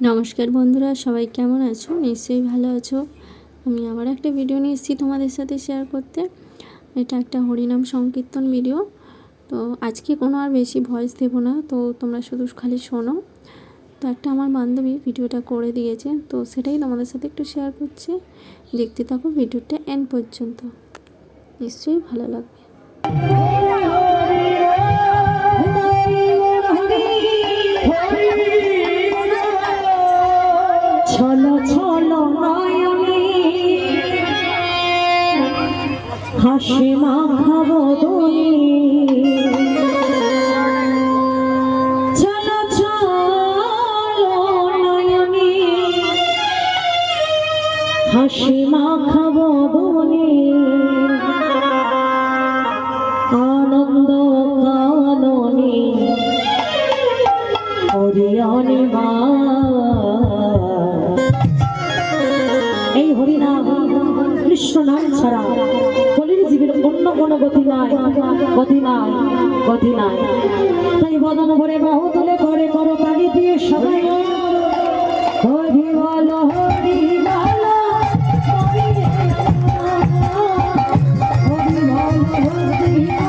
নমস্কার বন্ধুরা, সবাই কেমন আছো? নিশ্চয়ই ভালো আছো। আমি আবার একটা ভিডিও নিয়ে এসেছি তোমাদের সাথে শেয়ার করতে। এটা একটা হরিনাম সংকীর্তন ভিডিও। তো আজকে কোনো আর বেশি ভয়েস দেবো না, তো তোমরা শুধু খালি শোনো। তো একটা আমার বান্ধবী ভিডিওটা করে দিয়েছে, তো সেটাই তোমাদের সাথে একটু শেয়ার করছি। দেখতে থাকো ভিডিওটা এন্ড পর্যন্ত, নিশ্চয়ই ভালো লাগবে। ছলো ছলো নয়নে হাসি মাখাবো দোলে, ছলো ছলো নয়নে হাসি মাখাবো দোলে, আনন্দ কাননে হরিয়ানি মা। এই হরিনাম কৃষ্ণ নাম ছাড়া কলির জীবের অন্য কোনো গতি নাই, গতি নাই, গতি নাই। তাই বদন ভরে বাহু তুলে করে করো তালি দিয়ে সবাই হরি বল, হরি বল, হরি বল, হরি বল, হরি বল,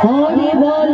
হরি বল,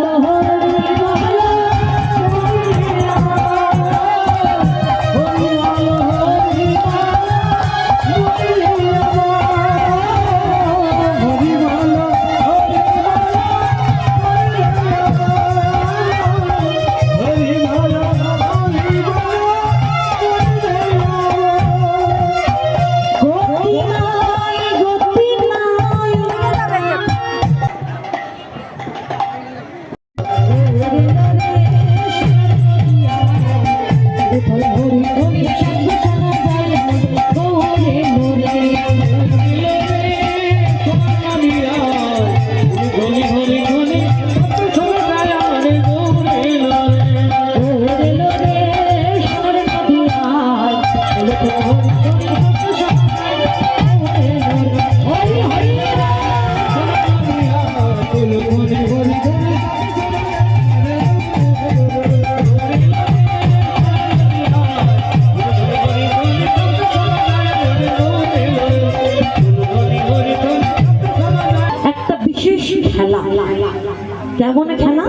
কেমন খেলা?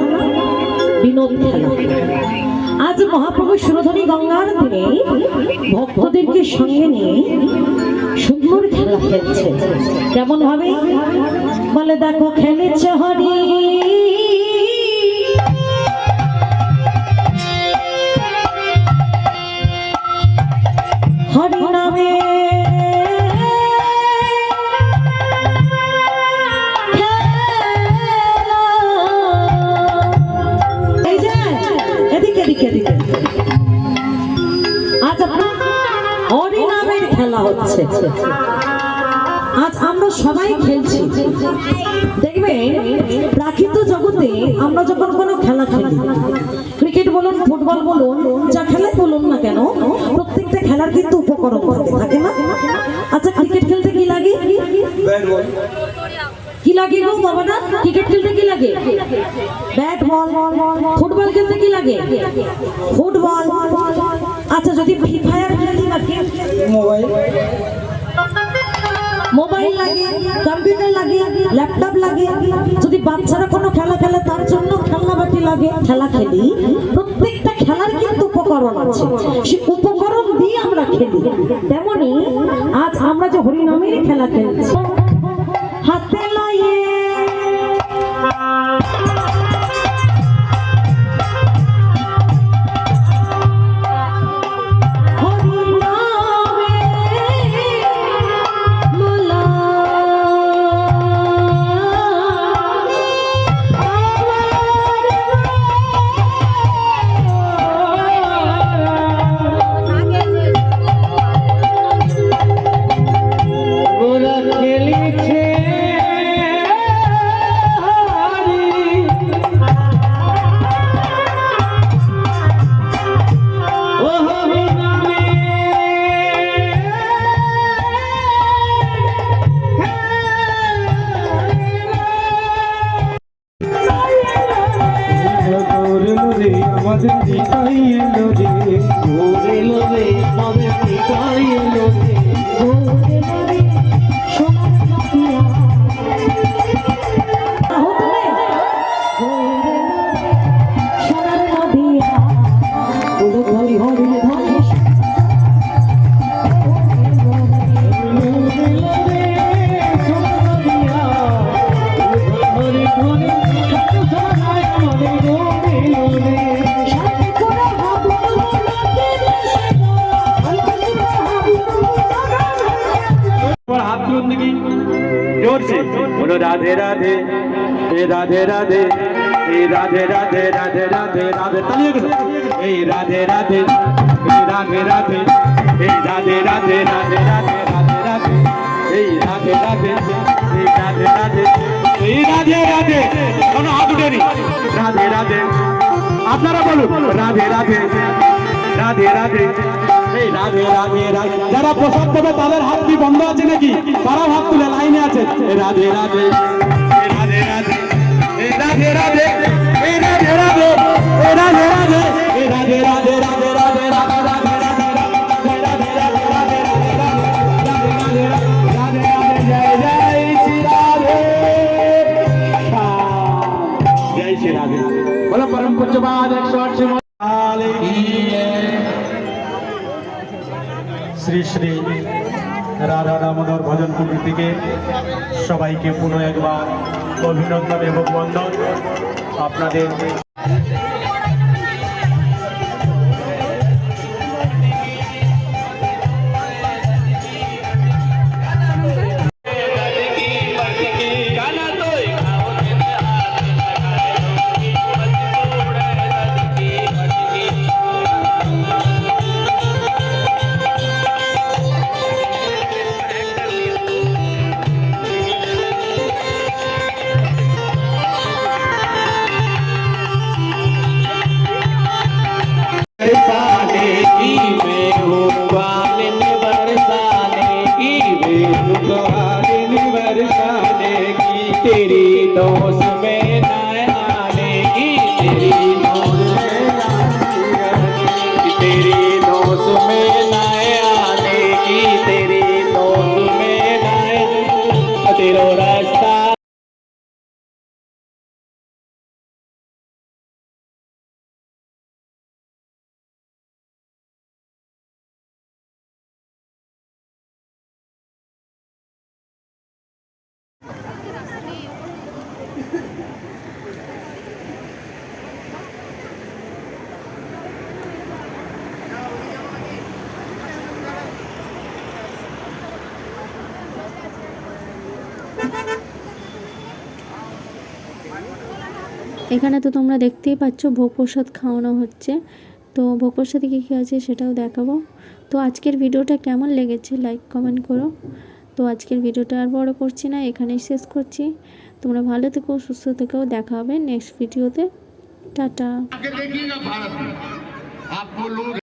বিনোদ খেলা। আজ মহাপ্রভু সুরধনী গঙ্গার দিনে ভক্তদেরকে সঙ্গে নিয়ে সুন্দর খেলা খেলছে। কেমন ভাবে বলে, দেখো খেলেছে হরি হরি নামে হরিনামের খেলা হচ্ছে। আজ আমরা সবাই খেলছি। দেখবে প্রাকৃত জগতে আমরা যখন কোনো খেলা খেলি, ক্রিকেট বলুন, ফুটবল বলুন, যা খেলাই বলুন না কেন, প্রত্যেকটা খেলার কিন্তু উপকরণ থাকে না? আচ্ছা, ক্রিকেট খেলতে কি লাগে? কি লাগে গো বাবাটা? ক্রিকেট খেলতে কি লাগে? Bat ball. ফুটবল খেলতে কি লাগে? ফুটবল। আচ্ছা, যদি ফ্রি ফায়ার খেলতে লাগে মোবাইল লাগে, কম্পিউটার লাগে, ল্যাপটপ লাগে। যদি বাচ্চারা কোনো খেলা খেলে তার জন্য খেলনা বাটি লাগে। খেলা খেলি, প্রত্যেকটা খেলার কিন্তু উপকরণ আছে, সে উপকরণ দিয়ে আমরা খেলি। তেমনি আজ আমরা যে হরিনামের খেলা খেলছি, হাতে লাইয়ে নিতাই এলো রে, ভোর এলো রে, মদের নিতাই এলো রে। ভোরে ভোরে সোনার নদিয়া। ভোরে ভোরে সোনার নদিয়া। বলো হরি হরি হরি। हाथ तुरंत की जोर से बोलो राधे राधे राधे राधे राधे राधे राधे राधे राधे तालियों के साथ राधे राधे राधे राधे राधे राधे राधे राधे राधे राधे राधे राधे राधे राधे राधे राधे কোনো হাত উঠেনি রাধে রাধে আপনারা বলুন রাধে রাধে রাধে রাধে এই রাধে রাধে রাধে যারা প্রসাদ দেবে তাদের হাত কি বন্ধ আছে নাকি তারাও হাত তুলে লাইনে আছে রাধে রাধে রাধে রাধে রাধে রাধে রাধে রাধে রাধে রাধে রাধে রাধে রাধে রাধে बोलो परम पूज्यपाद 108 শ্রী শ্রী রাধা দামোদর ভজন কুটির থেকে সবাইকে পুনঃ একবার অভিনন্দন এবং বন্দন আপনাদের बरसाने की बेहुबालिन बरसाने की बेहुबालिन बरसाने की तेरी दोष में न आने की तेरी दोष में न तेरी दोष में न आने की तेरी दोष में न तेरो रास्ता এখানে তো তোমরা দেখতেই পাচ্ছ ভোগ প্রসাদ খাওয়ানো হচ্ছে। তো ভোগ প্রসাদে কী কী আছে সেটাও দেখাবো। তো আজকের ভিডিওটা কেমন লেগেছে লাইক কমেন্ট করো। তো আজকের ভিডিওটা আর বড় করছি না, এখানেই শেষ করছি। তোমরা ভালো থেকো, সুস্থ থেকো, দেখা হবে নেক্সট ভিডিওতে। টাটা।